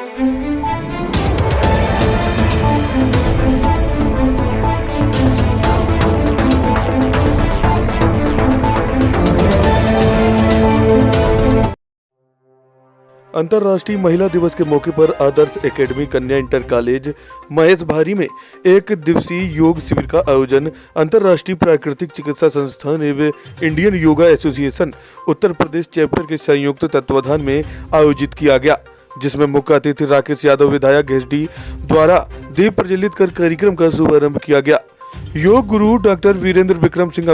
अंतर्राष्ट्रीय महिला दिवस के मौके पर आदर्श एकेडमी कन्या इंटर कॉलेज महेश भारी में एक दिवसीय योग शिविर का आयोजन अंतर्राष्ट्रीय प्राकृतिक चिकित्सा संस्थान एवं Indian yoga association Uttar Pradesh chapter के संयुक्त तत्वाधान में आयोजित किया गया, जिसमें मुख्य अतिथि राकेश यादव विधायक घेसडी द्वारा दीप प्रज्वलित कर कार्यक्रम का शुभारंभ किया गया। योग गुरु डॉक्टर वीरेंद्र विक्रम सिंह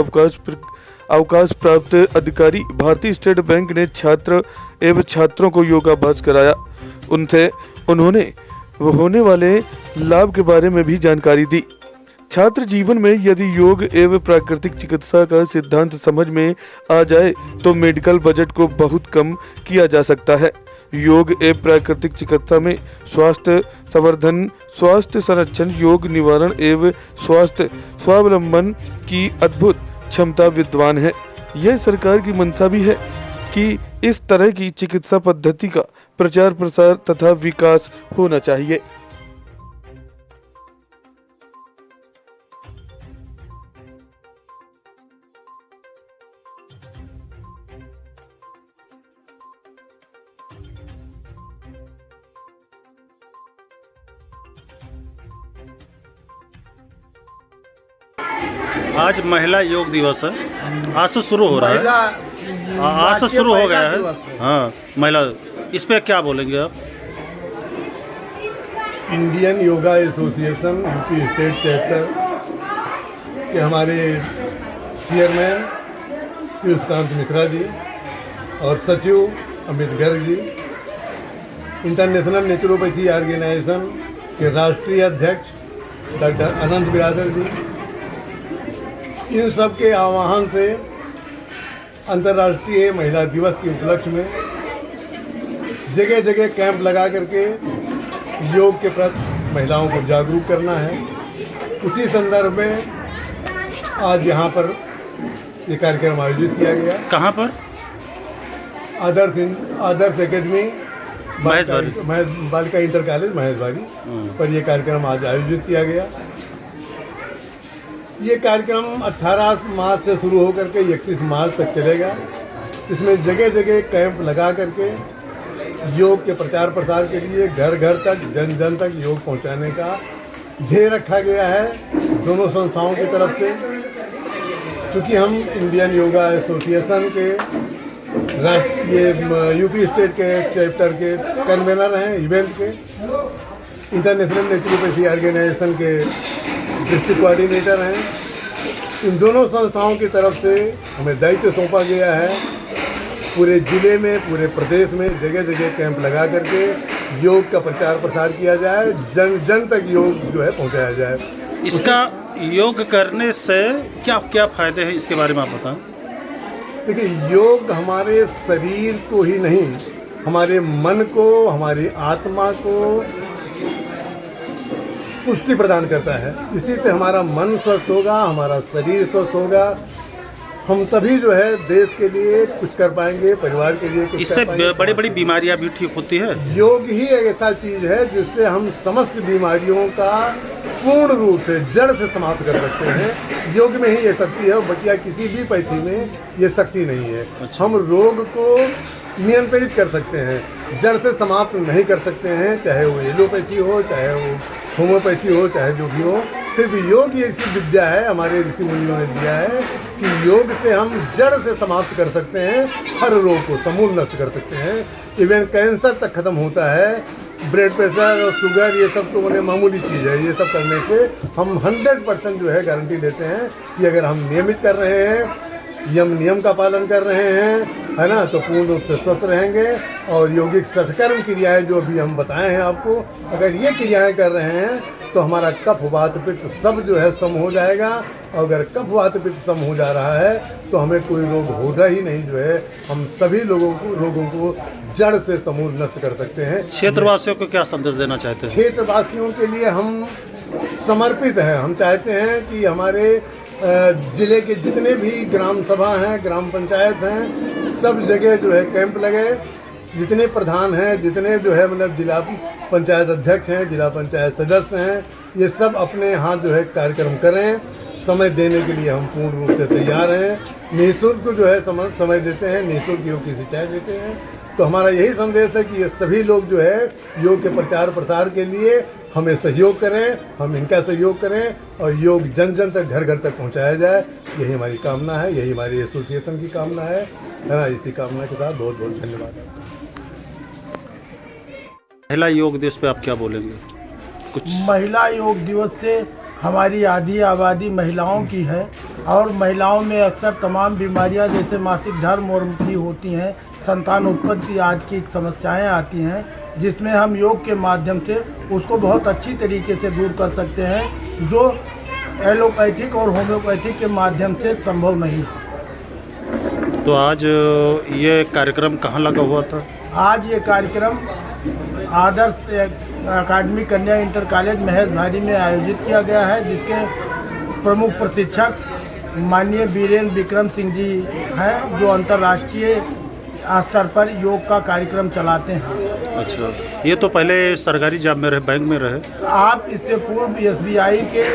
अवकाश प्राप्त अधिकारी भारतीय स्टेट बैंक ने छात्र एवं छात्रों को योगाभ्यास कराया। उन्होंने होने वाले लाभ के बारे में भी जानकारी दी। छात्र जीवन में यदि योग एवं प्राकृतिक चिकित्सा का सिद्धांत समझ में आ जाए तो मेडिकल बजट को बहुत कम किया जा सकता है। योग एवं प्राकृतिक चिकित्सा में स्वास्थ्य संवर्धन, स्वास्थ्य संरक्षण, योग निवारण एवं स्वास्थ्य स्वावलंबन की अद्भुत क्षमता विद्वान है। यह सरकार की मंशा भी है कि इस तरह की चिकित्सा पद्धति का प्रचार प्रसार तथा विकास होना चाहिए। आज महिला योग दिवस है। आज से शुरू हो रहा है, आज से शुरू हो गया है। हाँ, महिला, इस पे क्या बोलेंगे आप? Indian yoga association UP state chapter के हमारे चेयरमैन पीयूषकांत मिश्रा जी और सचिव Amit Garg ji, international naturopathy organisation के राष्ट्रीय अध्यक्ष डॉक्टर अनंत बिरादर जी, इन सब के आह्वान से अंतर्राष्ट्रीय महिला दिवस के उपलक्ष्य में जगह जगह कैंप लगा करके योग के प्रति महिलाओं को जागरूक करना है। उसी संदर्भ में आज यहाँ पर ये कार्यक्रम आयोजित किया गया। कहाँ पर? आदर्श एकेडमी बालिका इंटर कॉलेज महेश भारी पर यह कार्यक्रम आज आयोजित किया गया। ये कार्यक्रम 18 मार्च से शुरू होकर के 31 मार्च तक चलेगा। इसमें जगह जगह कैंप लगा करके योग के प्रचार प्रसार के लिए घर घर तक, जन जन तक योग पहुंचाने का ध्येय रखा गया है दोनों संस्थाओं की तरफ से। क्योंकि हम इंडियन योगा एसोसिएशन के राष्ट्रीय यूपी स्टेट के चैप्टर के कन्वेनर हैं, इवेंट के इंटरनेशनल नेचुरोपैथी ऑर्गेनाइजेशन के डिस्ट्रिक्ट कोऑर्डिनेटर हैं। इन दोनों संस्थाओं की तरफ से हमें दायित्व सौंपा गया है पूरे जिले में, पूरे प्रदेश में जगह जगह कैंप लगा करके योग का प्रचार प्रसार किया जाए, जन जन तक योग जो है पहुंचाया जाए। इसका योग करने से क्या क्या फायदे हैं, इसके बारे में आप बताएं। देखिए, योग हमारे शरीर को ही नहीं, हमारे मन को, हमारी आत्मा को पुष्टि प्रदान करता है। इसी से हमारा मन स्वस्थ होगा, हमारा शरीर स्वस्थ होगा, हम तभी जो है देश के लिए कुछ कर पाएंगे, परिवार के लिए कुछ इससे कर पाएंगे। बड़ी बड़ी बीमारियां भी ठीक होती है। योग ही एक ऐसा चीज़ है जिससे हम समस्त बीमारियों का पूर्ण रूप से जड़ से समाप्त कर सकते हैं। योग में ही ये शक्ति है, बटिया किसी भी पैथी में ये शक्ति नहीं है। अच्छा। हम रोग को नियंत्रित कर सकते हैं, जड़ से समाप्त नहीं कर सकते हैं, चाहे वो एलोपैथी हो, चाहे वो होम्योपैथी हो, चाहे जो भी हो। सिर्फ योग ये ऐसी विद्या है, हमारे ऋषि मुनियों ने दिया है कि योग से हम जड़ से समाप्त कर सकते हैं, हर रोग को समूल नष्ट कर सकते हैं। इवन कैंसर तक खत्म होता है। ब्लड प्रेशर और शुगर ये सब तो मैंने मामूली चीज़ है। ये सब करने से हम 100% जो है गारंटी लेते हैं कि अगर हम नियमित कर रहे हैं, नियम का पालन कर रहे हैं, है ना, तो पूर्ण रूप से स्वस्थ रहेंगे। और योगिक सठकर्म क्रियाएं जो अभी हम बताए हैं आपको, अगर ये क्रियाएं कर रहे हैं तो हमारा कफ वात पित्त सब जो है सम हो जाएगा। और अगर कफ वात पित्त सम हो जा रहा है तो हमें कोई रोग होगा ही नहीं। जो है हम सभी रोगों को जड़ से समूल नष्ट कर सकते हैं। क्षेत्रवासियों को क्या संदेश देना चाहते हैं? क्षेत्रवासियों के लिए हम समर्पित हैं। हम चाहते हैं कि हमारे जिले के जितने भी ग्राम सभा हैं, ग्राम पंचायत हैं, सब जगह जो है कैंप लगे। जितने प्रधान हैं, जितने जो है मतलब जिला पंचायत अध्यक्ष हैं, जिला पंचायत सदस्य हैं, ये सब अपने यहाँ जो है कार्यक्रम करें। समय देने के लिए हम पूर्ण रूप से तैयार हैं। निःशुल्क जो है समय देते हैं, निःशुल्क योग की शिक्षाएँ देते हैं। तो हमारा यही संदेश है कि ये सभी लोग जो है योग के प्रचार प्रसार के लिए हमें सहयोग करें, हम इनका सहयोग करें और योग जन जन तक, घर घर तक पहुंचाया जाए। यही हमारी कामना है, यही हमारी एसोसिएशन की कामना है ना। इसी कामना के साथ बहुत बहुत धन्यवाद। महिला योग दिवस पे आप क्या बोलेंगे कुछ? महिला योग दिवस से हमारी आधी आबादी महिलाओं की है और महिलाओं में अक्सर तमाम बीमारियां जैसे मासिक धर्म और की होती हैं, संतान उत्पत्ति आदि की समस्याएं आती हैं, जिसमें हम योग के माध्यम से उसको बहुत अच्छी तरीके से दूर कर सकते हैं, जो एलोपैथिक और होम्योपैथिक के माध्यम से संभव नहीं है। तो आज ये कार्यक्रम कहाँ लगा हुआ था? आज ये कार्यक्रम आदर्श अकादमी कन्या इंटर कॉलेज महेश भारी में आयोजित किया गया है, जिसके प्रमुख प्रशिक्षक माननीय वीरेंद्र विक्रम सिंह जी हैं, जो अंतर्राष्ट्रीय स्तर पर योग का कार्यक्रम चलाते हैं। अच्छा, ये तो पहले सरकारी जॉब में रहे, बैंक में रहे आप? इससे पूर्व SBI के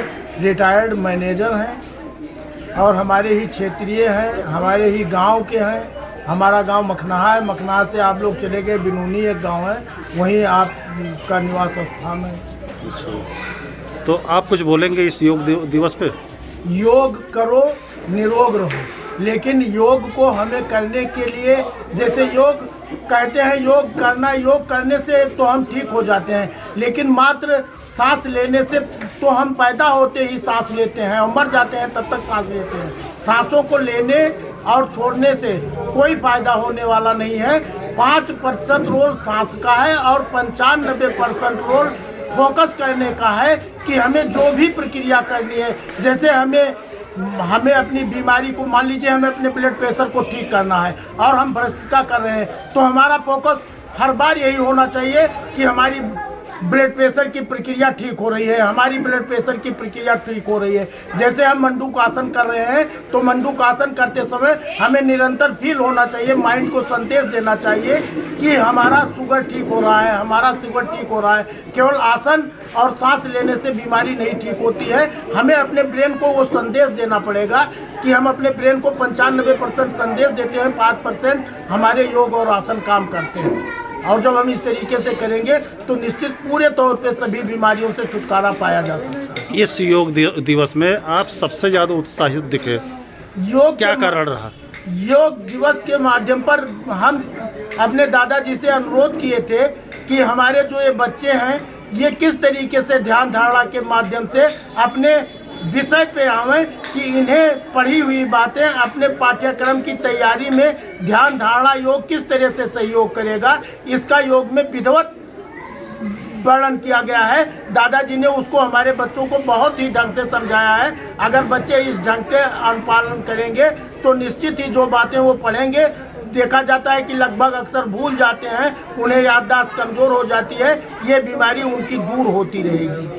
रिटायर्ड मैनेजर हैं और हमारे ही क्षेत्रीय हैं, हमारे ही गांव के हैं। हमारा गांव मखनाहा है, मखनाहा से आप लोग चले गए बिनूनी एक गांव है, वहीं आपका निवास स्थान है। अच्छा, तो आप कुछ बोलेंगे इस योग दिवस पे? योग करो, निरोग रहो, लेकिन योग को हमें करने के लिए, जैसे योग कहते हैं योग करना, योग करने से तो हम ठीक हो जाते हैं, लेकिन मात्र सांस लेने से तो हम पैदा होते ही सांस लेते हैं और मर जाते हैं, तब तक सांस लेते हैं। सांसों को लेने और छोड़ने से कोई फायदा होने वाला नहीं है। 5% रोल सांस का है और 95% रोल फोकस करने का है कि हमें जो भी प्रक्रिया करनी है, जैसे हमें अपनी बीमारी को, मान लीजिए हमें अपने ब्लड प्रेशर को ठीक करना है और हम भ्रष्टता कर रहे हैं, तो हमारा फोकस हर बार यही होना चाहिए कि हमारी ब्लड प्रेशर की प्रक्रिया ठीक हो रही है, हमारी ब्लड प्रेशर की प्रक्रिया ठीक हो रही है। जैसे हम मंडूक आसन कर रहे हैं, तो मंडूक आसन करते समय हमें निरंतर फील होना चाहिए, माइंड को संदेश देना चाहिए कि हमारा शुगर ठीक हो रहा है, हमारा शुगर ठीक हो रहा है। केवल आसन और सांस लेने से बीमारी नहीं ठीक होती है, हमें अपने ब्रेन को वो संदेश देना पड़ेगा कि हम अपने ब्रेन को 95% संदेश देते हैं, 5% हमारे योग और आसन काम करते हैं। और जब हम इस तरीके से करेंगे तो निश्चित पूरे तौर पे सभी बीमारियों से छुटकारा पाया जा सकता है। इस योग दिवस में आप सबसे ज़्यादा उत्साहित दिखे, योग क्या कारण रहा? योग दिवस के माध्यम पर हम अपने दादाजी से अनुरोध किए थे कि हमारे जो ये बच्चे हैं, ये किस तरीके से ध्यान धारणा के माध्यम से अपने विषय पे आवें, कि इन्हें पढ़ी हुई बातें अपने पाठ्यक्रम की तैयारी में ध्यान धारणा योग किस तरह से सहयोग करेगा, इसका योग में विधिवत वर्णन किया गया है। दादाजी ने उसको हमारे बच्चों को बहुत ही ढंग से समझाया है। अगर बच्चे इस ढंग के अनुपालन करेंगे तो निश्चित ही जो बातें वो पढ़ेंगे, देखा जाता है कि लगभग अक्सर भूल जाते हैं, उन्हें याददाश्त कमज़ोर हो जाती है, ये बीमारी उनकी दूर होती रहेगी।